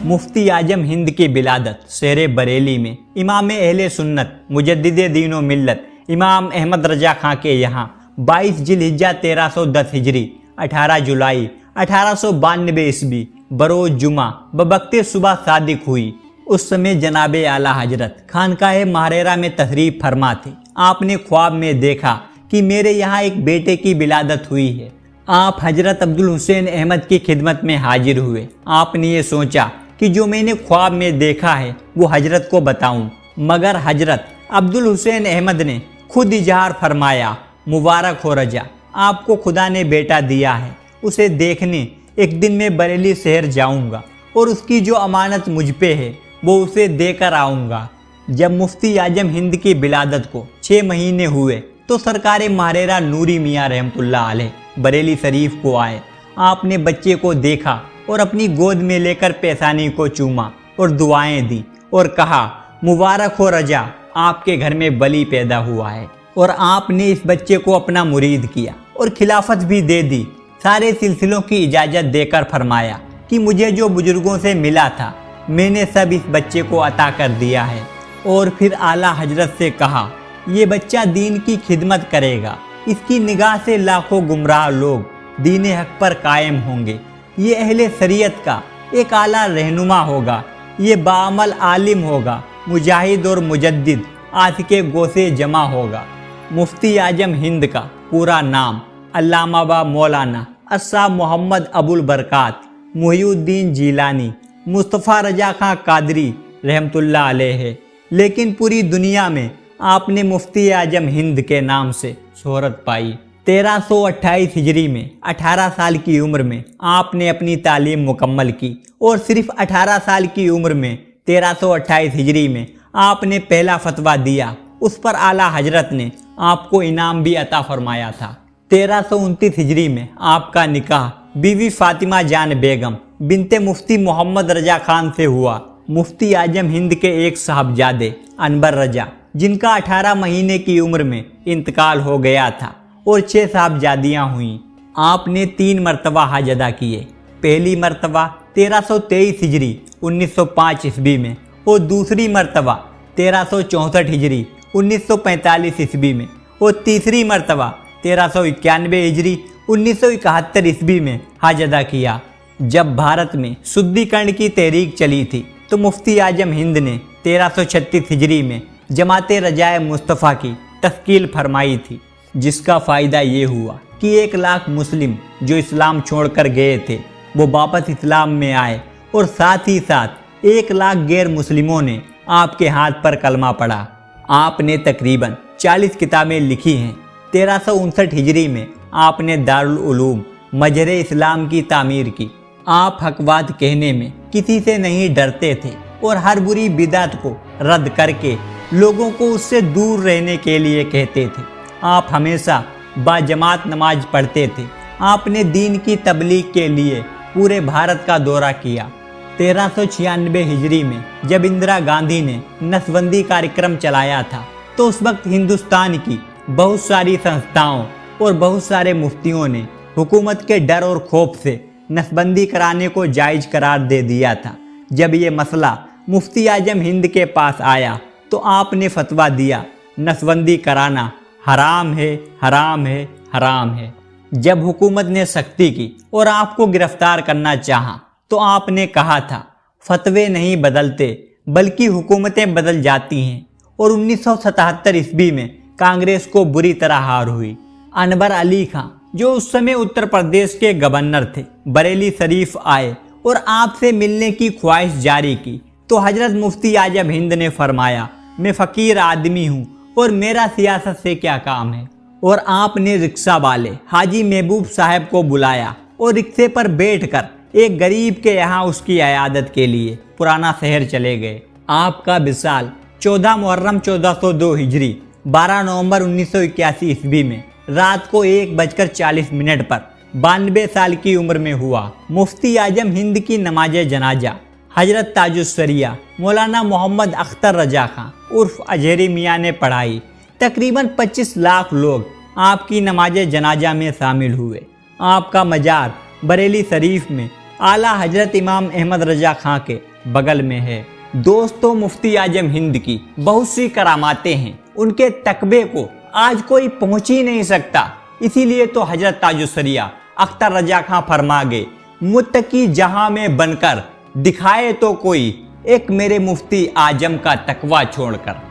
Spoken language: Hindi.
मुफ्ती आजम हिंद की बिलादत शहर बरेली में इमाम अहले सुन्नत मुजद्दिदे दीन व मिल्लत इमाम अहमद रजा खां के यहाँ 22 जिलहिज्जा 1310 हिजरी 18 जुलाई 1892 ईस्वी बरोज जुमा बवक्ते सुबह सादिक हुई। उस समय जनाबे आला हजरत खानकाहे महरेरा में तशरीफ फरमा थे। आपने ख्वाब में देखा कि मेरे यहाँ एक बेटे की बिलादत हुई है। आप हजरत अब्दुल हुसैन अहमद की खिदमत में हाजिर हुए। आपने ये सोचा कि जो मैंने ख्वाब में देखा है वो हजरत को बताऊं, मगर हजरत अब्दुल हुसैन अहमद ने खुद इजहार फरमाया, मुबारक हो रजा, आपको खुदा ने बेटा दिया है। उसे देखने एक दिन मैं बरेली शहर जाऊंगा और उसकी जो अमानत मुझ पे है वो उसे देकर आऊँगा। जब मुफ्ती आजम हिंद की बिलादत को 6 महीने हुए तो सरकार महरेरा नूरी मियाँ रहमतुल्लाह अलैह बरेली शरीफ को आए। आपने बच्चे को देखा और अपनी गोद में लेकर पैसानी को चूमा और दुआएं दी और कहा, मुबारक हो रजा, आपके घर में बली पैदा हुआ है। और आपने इस बच्चे को अपना मुरीद किया और खिलाफत भी दे दी। सारे सिलसिलों की इजाज़त देकर फरमाया कि मुझे जो बुजुर्गों से मिला था मैंने सब इस बच्चे को अता कर दिया है। और फिर आला हजरत से कहा, ये बच्चा दीन की खिदमत करेगा, इसकी निगाह से लाखों गुमराह लोग दीन हक पर कायम होंगे। ये अहले शरीयत का एक आला रहनुमा होगा, ये बाअमल आलिम होगा, मुजाहिद और मुजद्दिद आशिके गोसे जमा होगा। मुफ्ती आजम हिंद का पूरा नाम अल्लामा व मौलाना अस्सा मोहम्मद अबुल बरकात मुहिउद्दीन जीलानी मुस्तफ़ा रजा खां कादरी रहमतुल्लाह अलैह है, लेकिन पूरी दुनिया में आपने मुफ्ती आजम हिंद के नाम से शोहरत पाई। 1328 हिजरी में 18 साल की उम्र में आपने अपनी तालीम मुकम्मल की और सिर्फ 18 साल की उम्र में 1328 हिजरी में आपने पहला फतवा दिया। उस पर आला हजरत ने आपको इनाम भी अता फरमाया था। 1329 हिजरी में आपका निकाह बीवी फातिमा जान बेगम बिनते मुफ्ती मोहम्मद रजा खान से हुआ। मुफ्ती आजम हिंद के एक साहबजादे अनबर रजा, जिनका 18 महीने की उम्र में इंतकाल हो गया था, और 6 साहबजादियाँ हुईं। आपने 3 मरतबा हज अदा किए। पहली मरतबा 1323 हिजरी 1905 ईस्वी में और दूसरी मरतबा 1364 हिजरी 1945 ईस्वी में और तीसरी मरतबा 1391 हिजरी 1971 ईस्वी में हज अदा किया। जब भारत में शुद्धिकरण की तहरीक चली थी तो मुफ्ती आजम हिंद ने 1336 हिजरी में जमाते रजाए मुस्तफ़ा की तश्कील फरमाई थी, जिसका फ़ायदा ये हुआ कि 1 लाख मुस्लिम जो इस्लाम छोड़कर गए थे वो वापस इस्लाम में आए, और साथ ही साथ 1 लाख गैर मुस्लिमों ने आपके हाथ पर कलमा पढ़ा। आपने तकरीबन 40 किताबें लिखी हैं। 1359 हिजरी में आपने दारुल उलूम मजहर इस्लाम की तामीर की। आप हकवाद कहने में किसी से नहीं डरते थे और हर बुरी बिदात को रद्द करके लोगों को उससे दूर रहने के लिए कहते थे। आप हमेशा बाजमात नमाज पढ़ते थे। आपने दीन की तबलीग के लिए पूरे भारत का दौरा किया। 1396 हिजरी में जब इंदिरा गांधी ने नसबंदी कार्यक्रम चलाया था तो उस वक्त हिंदुस्तान की बहुत सारी संस्थाओं और बहुत सारे मुफ्तियों ने हुकूमत के डर और खौफ से नसबंदी कराने को जायज़ करार दे दिया था। जब ये मसला मुफ्ती आजम हिंद के पास आया तो आपने फतवा दिया, नसबंदी कराना हराम है, हराम है, हराम है। जब हुकूमत ने सख्ती की और आपको गिरफ्तार करना चाहा तो आपने कहा था, फतवे नहीं बदलते बल्कि हुकूमतें बदल जाती हैं। और 1977 ईस्वी में कांग्रेस को बुरी तरह हार हुई। अनवर अली खां जो उस समय उत्तर प्रदेश के गवर्नर थे, बरेली शरीफ आए और आपसे मिलने की ख्वाहिश जारी की तो हजरत मुफ्ती आजम हिंद ने फरमाया, मैं फ़कीर आदमी हूँ और मेरा सियासत से क्या काम है। और आपने रिक्शा वाले हाजी महबूब साहब को बुलाया और रिक्शे पर बैठकर एक गरीब के यहाँ उसकी अयादत के लिए पुराना शहर चले गए। आपका विसाल 14 मुहर्रम 1402 हिजरी 12 नवंबर 1981 ईस्वी में रात को 1:40 पर 92 साल की उम्र में हुआ। मुफ्ती आजम हिंद की नमाज जनाजा हजरत ताजुस्सरिया मौलाना मोहम्मद अख्तर रजा खां उर्फ अजहरी मियाँ ने पढ़ाई। तकरीबन 25 लाख लोग आपकी नमाज जनाजा में शामिल हुए। आपका मजार बरेली शरीफ में आला हजरत इमाम अहमद रजा खां के बगल में है। दोस्तों, मुफ्ती आजम हिंद की बहुत सी करामातें हैं, उनके तकबे को आज कोई पहुंच ही नहीं सकता। इसीलिए तो हजरत ताजुस्सरिया अख्तर रजा खां फरमा गए, मुत्तकी जहां में बनकर दिखाए तो कोई एक मेरे मुफ्ती आजम का तकवा छोड़कर।